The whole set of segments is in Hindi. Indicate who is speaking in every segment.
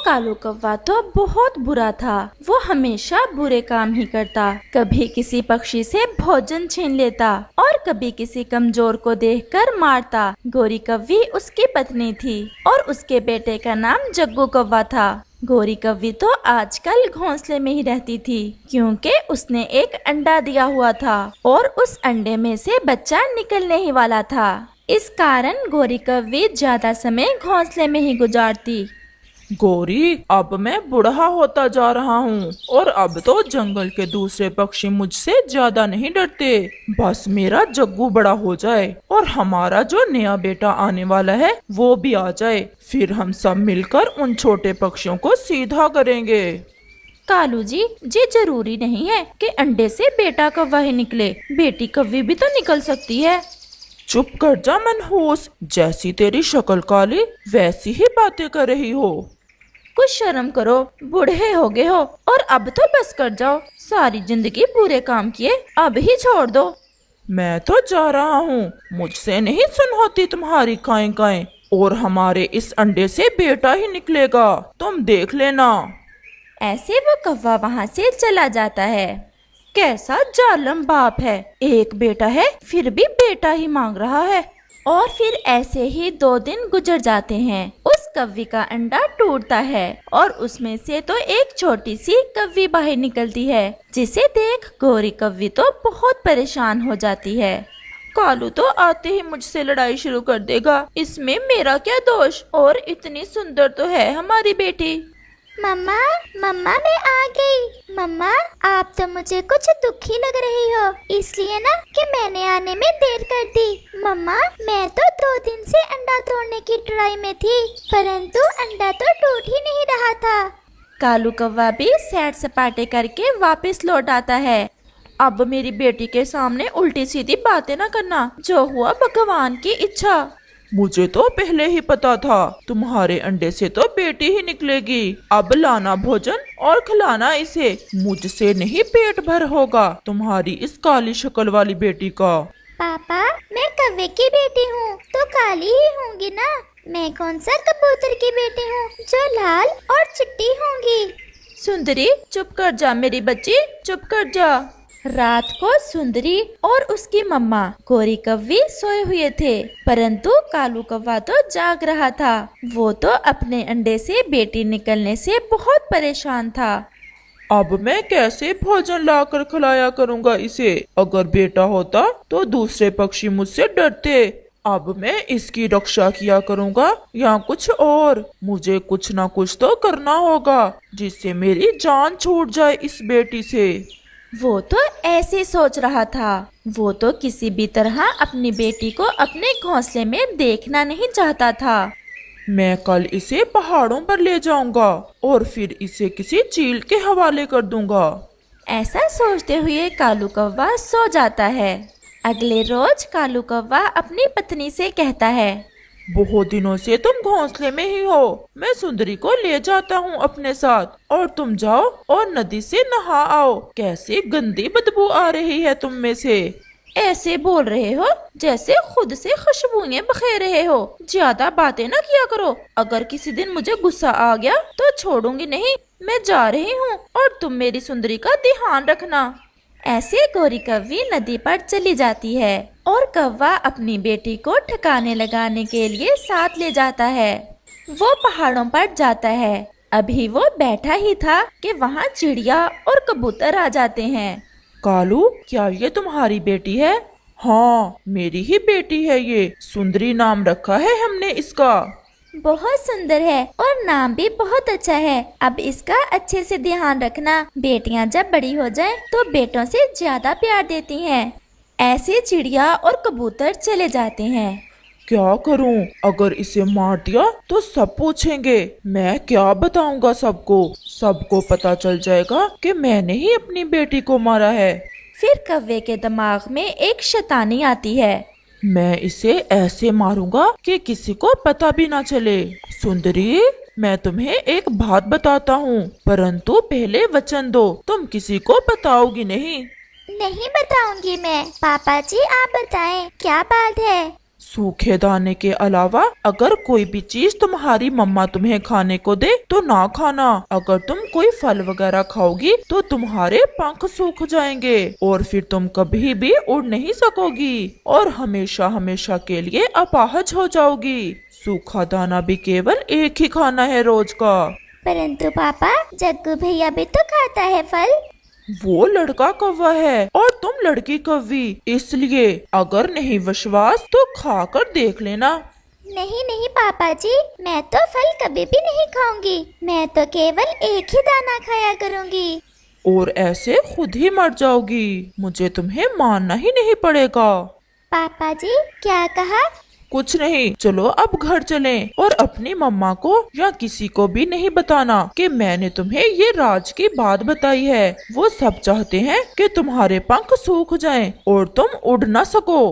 Speaker 1: कालू कौवा तो बहुत बुरा था। वो हमेशा बुरे काम ही करता। कभी किसी पक्षी से भोजन छीन लेता और कभी किसी कमजोर को देखकर मारता। गोरी कौवी उसकी पत्नी थी और उसके बेटे का नाम जग्गू कौवा था। गोरी कौवी तो आजकल घोंसले में ही रहती थी क्योंकि उसने एक अंडा दिया हुआ था और उस अंडे में से बच्चा निकलने ही वाला था। इस कारण गोरी कौवी ज्यादा समय घोंसले में ही गुजारती।
Speaker 2: गौरी, अब मैं बूढ़ा होता जा रहा हूँ और अब तो जंगल के दूसरे पक्षी मुझसे ज्यादा नहीं डरते। बस मेरा जग्गू बड़ा हो जाए और हमारा जो नया बेटा आने वाला है वो भी आ जाए, फिर हम सब मिलकर उन छोटे पक्षियों को सीधा करेंगे।
Speaker 1: कालू जी, ये जरूरी नहीं है कि अंडे से बेटा कौवा ही निकले, बेटी कौवी भी तो निकल सकती है।
Speaker 2: चुप कर जा मनहूस, जैसी तेरी शक्ल काली वैसी ही बातें कर रही हो।
Speaker 1: कुछ शर्म करो, बूढ़े हो गए हो और अब तो बस कर जाओ। सारी जिंदगी बुरे काम किए, अब ही छोड़ दो।
Speaker 2: मैं तो जा रहा हूँ, मुझसे नहीं सुन होती तुम्हारी काएं काएं, और हमारे इस अंडे से बेटा ही निकलेगा, तुम देख लेना।
Speaker 1: ऐसे वो कौवा वहाँ से चला जाता है। कैसा जालिम बाप है, एक बेटा है फिर भी बेटा ही मांग रहा है। और फिर ऐसे ही 2 दिन गुजर जाते हैं। उस कौवी का अंडा टूटता है और उसमें से तो एक छोटी सी कौवी बाहर निकलती है, जिसे देख गोरी कौवी तो बहुत परेशान हो जाती है। कालू तो आते ही मुझसे लड़ाई शुरू कर देगा, इसमें मेरा क्या दोष, और इतनी सुंदर तो है हमारी बेटी।
Speaker 3: मम्मा, मम्मा मैं आ गई। मम्मा, आप तो मुझे कुछ दुखी लग रही हो, इसलिए ना कि मैंने आने में देर कर दी। मम्मा, मैं तो 2 दिन से अंडा तोड़ने की ट्राई में थी, परंतु अंडा तो टूट ही नहीं रहा था।
Speaker 1: कालू कौवा भी सैर सपाटे करके वापस लौट आता है। अब मेरी बेटी के सामने उल्टी सीधी बातें ना करना, जो हुआ भगवान की इच्छा।
Speaker 2: मुझे तो पहले ही पता था, तुम्हारे अंडे से तो बेटी ही निकलेगी। अब लाना भोजन और खिलाना इसे, मुझसे नहीं पेट भर होगा तुम्हारी इस काली शक्ल वाली बेटी का।
Speaker 3: पापा, मैं कौवे की बेटी हूँ तो काली ही होंगी ना। मैं कौन सा कबूतर की बेटी हूँ जो लाल और चिट्टी होंगी।
Speaker 1: सुंदरी, चुप कर जा मेरी बच्ची, चुप कर जा। रात को सुंदरी और उसकी मम्मा गोरी कौवी सोए हुए थे, परंतु कालू कौवा तो जाग रहा था। वो तो अपने अंडे से बेटी निकलने से बहुत परेशान था।
Speaker 2: अब मैं कैसे भोजन लाकर खिलाया करूँगा इसे, अगर बेटा होता तो दूसरे पक्षी मुझसे डरते। अब मैं इसकी रक्षा किया करूँगा या कुछ और, मुझे कुछ ना कुछ तो करना होगा जिससे मेरी जान छूट जाए इस बेटी से।
Speaker 1: वो तो ऐसे सोच रहा था। वो तो किसी भी तरह अपनी बेटी को अपने घोंसले में देखना नहीं चाहता था।
Speaker 2: मैं कल इसे पहाड़ों पर ले जाऊंगा और फिर इसे किसी चील के हवाले कर दूंगा।
Speaker 1: ऐसा सोचते हुए कालू कौवा सो जाता है। अगले रोज कालू कौवा अपनी पत्नी से कहता है,
Speaker 2: बहुत दिनों से तुम घोंसले में ही हो, मैं सुंदरी को ले जाता हूँ अपने साथ, और तुम जाओ और नदी से नहा आओ। कैसी गंदी बदबू आ रही है तुम में से।
Speaker 1: ऐसे बोल रहे हो जैसे खुद से खुशबुएं बखेर रहे हो। ज्यादा बातें ना किया करो, अगर किसी दिन मुझे गुस्सा आ गया तो छोड़ूंगी नहीं। मैं जा रही हूँ और तुम मेरी सुंदरी का ध्यान रखना। ऐसे गोरी कौवी नदी पर चली जाती है और कौवा अपनी बेटी को ठिकाने लगाने के लिए साथ ले जाता है। वो पहाड़ों पर जाता है। अभी वो बैठा ही था कि वहाँ चिड़िया और कबूतर आ जाते हैं।
Speaker 2: कालू, क्या ये तुम्हारी बेटी है? हाँ, मेरी ही बेटी है ये, सुंदरी नाम रखा है हमने इसका।
Speaker 3: बहुत सुंदर है और नाम भी बहुत अच्छा है। अब इसका अच्छे से ध्यान रखना, बेटियां जब बड़ी हो जाएं तो बेटों से ज्यादा प्यार देती हैं।
Speaker 1: ऐसे चिड़िया और कबूतर चले जाते हैं।
Speaker 2: क्या करूं? अगर इसे मार दिया तो सब पूछेंगे, मैं क्या बताऊंगा सबको? सबको पता चल जाएगा कि मैंने ही अपनी बेटी को मारा है।
Speaker 1: फिर कौवे के दिमाग में एक शैतानी आती है।
Speaker 2: मैं इसे ऐसे मारूंगा कि किसी को पता भी ना चले। सुंदरी, मैं तुम्हें एक बात बताता हूँ, परंतु पहले वचन दो, तुम किसी को बताओगी नहीं।
Speaker 3: नहीं बताऊंगी मैं। पापा जी आप बताएं, क्या बात है?
Speaker 2: सूखे दाने के अलावा अगर कोई भी चीज तुम्हारी मम्मा तुम्हें खाने को दे तो ना खाना। अगर तुम कोई फल वगैरह खाओगी तो तुम्हारे पंख सूख जाएंगे और फिर तुम कभी भी उड़ नहीं सकोगी और हमेशा हमेशा के लिए अपाहज हो जाओगी। सूखा दाना भी केवल एक ही खाना है रोज का।
Speaker 3: परंतु पापा, जग्गू भैया भी तो खाता है फल।
Speaker 2: वो लड़का कौवा है और तुम लड़की कौवी, इसलिए अगर नहीं विश्वास तो खा कर देख लेना।
Speaker 3: नहीं नहीं पापा जी, मैं तो फल कभी भी नहीं खाऊंगी। मैं तो केवल एक ही दाना खाया करूंगी।
Speaker 2: और ऐसे खुद ही मर जाओगी। मुझे तुम्हें मानना ही नहीं पड़ेगा।
Speaker 3: पापा जी, क्या कहा?
Speaker 2: कुछ नहीं, चलो अब घर चलें और अपनी मम्मा को या किसी को भी नहीं बताना कि मैंने तुम्हें ये राज की बात बताई है। वो सब चाहते हैं कि तुम्हारे पंख सूख जाएं और तुम उड़ ना सको।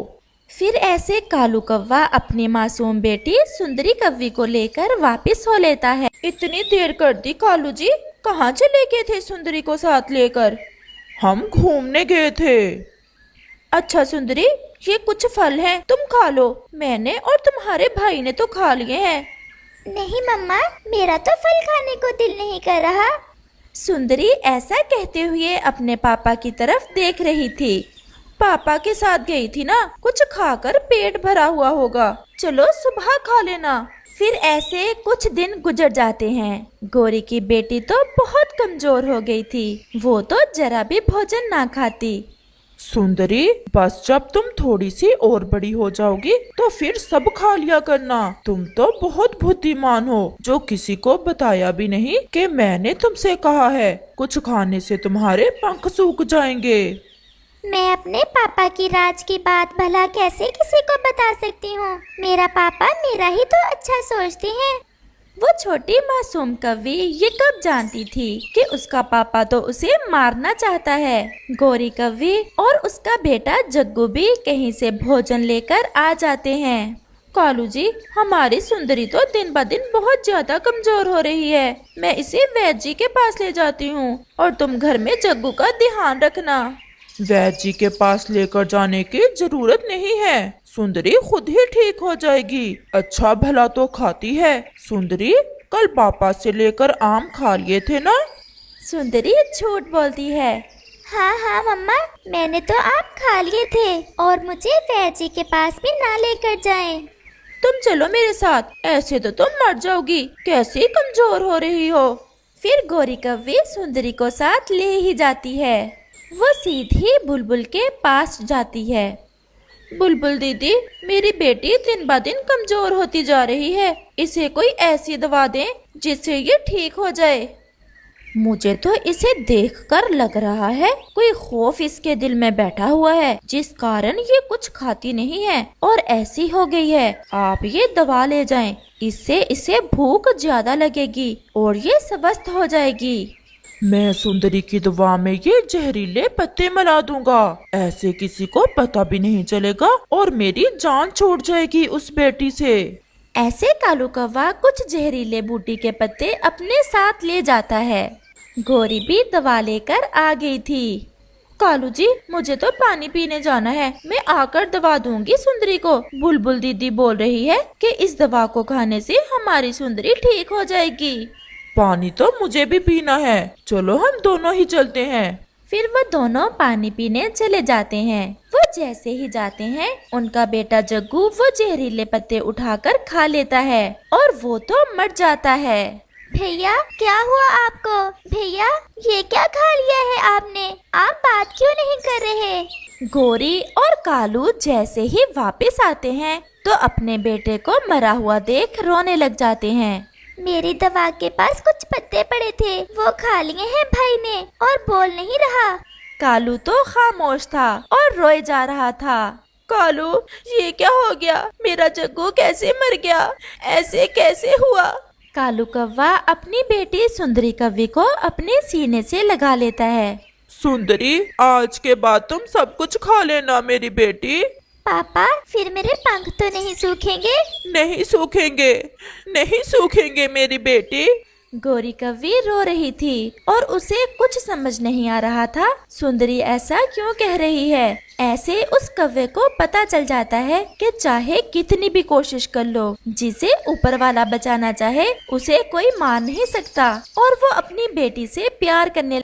Speaker 1: फिर ऐसे कालू कौवा अपनी मासूम बेटी सुंदरी कौवी को लेकर वापस हो लेता है। इतनी देर कर दी कालू जी, कहाँ चले गए थे सुंदरी को साथ लेकर?
Speaker 2: हम घूमने गए थे।
Speaker 1: अच्छा सुंदरी, ये कुछ फल हैं, तुम खा लो। मैंने और तुम्हारे भाई ने तो खा लिए हैं।
Speaker 3: नहीं मम्मा, मेरा तो फल खाने को दिल नहीं कर रहा।
Speaker 1: सुंदरी ऐसा कहते हुए अपने पापा की तरफ देख रही थी। पापा के साथ गई थी ना, कुछ खाकर पेट भरा हुआ होगा, चलो सुबह खा लेना। फिर ऐसे कुछ दिन गुजर जाते हैं। गोरी की बेटी तो बहुत कमजोर हो गई थी, वो तो जरा भी भोजन ना खाती।
Speaker 2: सुंदरी, बस जब तुम थोड़ी सी और बड़ी हो जाओगी तो फिर सब खा लिया करना। तुम तो बहुत बुद्धिमान हो, जो किसी को बताया भी नहीं कि मैंने तुमसे कहा है। कुछ खाने से तुम्हारे पंख सूख जाएंगे।
Speaker 3: मैं अपने पापा की राज की बात भला कैसे किसी को बता सकती हूँ? मेरा पापा मेरा ही तो अच्छा सोचते हैं।
Speaker 1: वो छोटी मासूम कौवी ये कब जानती थी कि उसका पापा तो उसे मारना चाहता है। गोरी कौवी और उसका बेटा जग्गू भी कहीं से भोजन लेकर आ जाते हैं। कालू जी, हमारी सुंदरी तो दिन ब दिन बहुत ज्यादा कमजोर हो रही है। मैं इसे वैद्य जी के पास ले जाती हूँ और तुम घर में जग्गू का ध्यान रखना।
Speaker 2: वैद्य जी के पास लेकर जाने की जरूरत नहीं है, सुंदरी खुद ही ठीक हो जाएगी। अच्छा भला तो खाती है। सुंदरी, कल पापा से लेकर आम खा लिए थे ना?
Speaker 1: सुंदरी झूठ बोलती है।
Speaker 3: हाँ हाँ मम्मा, मैंने तो आम खा लिए थे और मुझे वैद्य जी के पास भी ना लेकर जाएं।
Speaker 1: तुम चलो मेरे साथ, ऐसे तो तुम मर जाओगी, कैसे कमजोर हो रही हो। फिर गोरी कौवी सुंदरी को साथ ले ही जाती है। वो सीधी बुलबुल के पास जाती है। बुलबुल दीदी, मेरी बेटी दिन ब दिन कमजोर होती जा रही है, इसे कोई ऐसी दवा दें जिससे ये ठीक हो जाए। मुझे तो इसे देखकर लग रहा है कोई खौफ इसके दिल में बैठा हुआ है, जिस कारण ये कुछ खाती नहीं है और ऐसी हो गई है। आप ये दवा ले जाएं, इससे इसे भूख ज्यादा लगेगी और ये स्वस्थ हो जाएगी।
Speaker 2: मैं सुंदरी की दवा में ये जहरीले पत्ते मिला दूंगा, ऐसे किसी को पता भी नहीं चलेगा और मेरी जान छूट जाएगी उस बेटी से।
Speaker 1: ऐसे कालू कौवा कुछ जहरीले बूटी के पत्ते अपने साथ ले जाता है। गोरी भी दवा लेकर आ गई थी। कालू जी, मुझे तो पानी पीने जाना है, मैं आकर दवा दूंगी सुंदरी को। बुलबुल दीदी बोल रही है कि इस दवा को खाने से हमारी सुंदरी ठीक हो जाएगी।
Speaker 2: पानी तो मुझे भी पीना है, चलो हम दोनों ही चलते हैं।
Speaker 1: फिर वो दोनों पानी पीने चले जाते हैं। वो जैसे ही जाते हैं, उनका बेटा जग्गू वो जहरीले पत्ते उठाकर खा लेता है और वो तो मर जाता है।
Speaker 3: भैया, क्या हुआ आपको? भैया, ये क्या खा लिया है आपने? आप बात क्यों नहीं कर रहे?
Speaker 1: गोरी और कालू जैसे ही वापस आते हैं तो अपने बेटे को मरा हुआ देख रोने लग जाते हैं।
Speaker 3: मेरी दवा के पास कुछ पत्ते पड़े थे, वो खा लिए हैं भाई ने और बोल नहीं रहा।
Speaker 1: कालू तो खामोश था और रोए जा रहा था। कालू, ये क्या हो गया? मेरा जग्गू कैसे मर गया? ऐसे कैसे हुआ? कालू कौवा अपनी बेटी सुंदरी कौवी को अपने सीने से लगा लेता है।
Speaker 2: सुंदरी, आज के बाद तुम सब कुछ खा लेना मेरी बेटी।
Speaker 3: पापा, फिर मेरे पंख तो नहीं सूखेंगे?
Speaker 2: नहीं सूखेंगे, नहीं सूखेंगे मेरी बेटी।
Speaker 1: गोरी कव्वी रो रही थी और उसे कुछ समझ नहीं आ रहा था सुंदरी ऐसा क्यों कह रही है। ऐसे उस कव्वे को पता चल जाता है कि चाहे कितनी भी कोशिश कर लो, जिसे ऊपर वाला बचाना चाहे उसे कोई मार नहीं सकता और वो अपनी बेटी से प्यार करने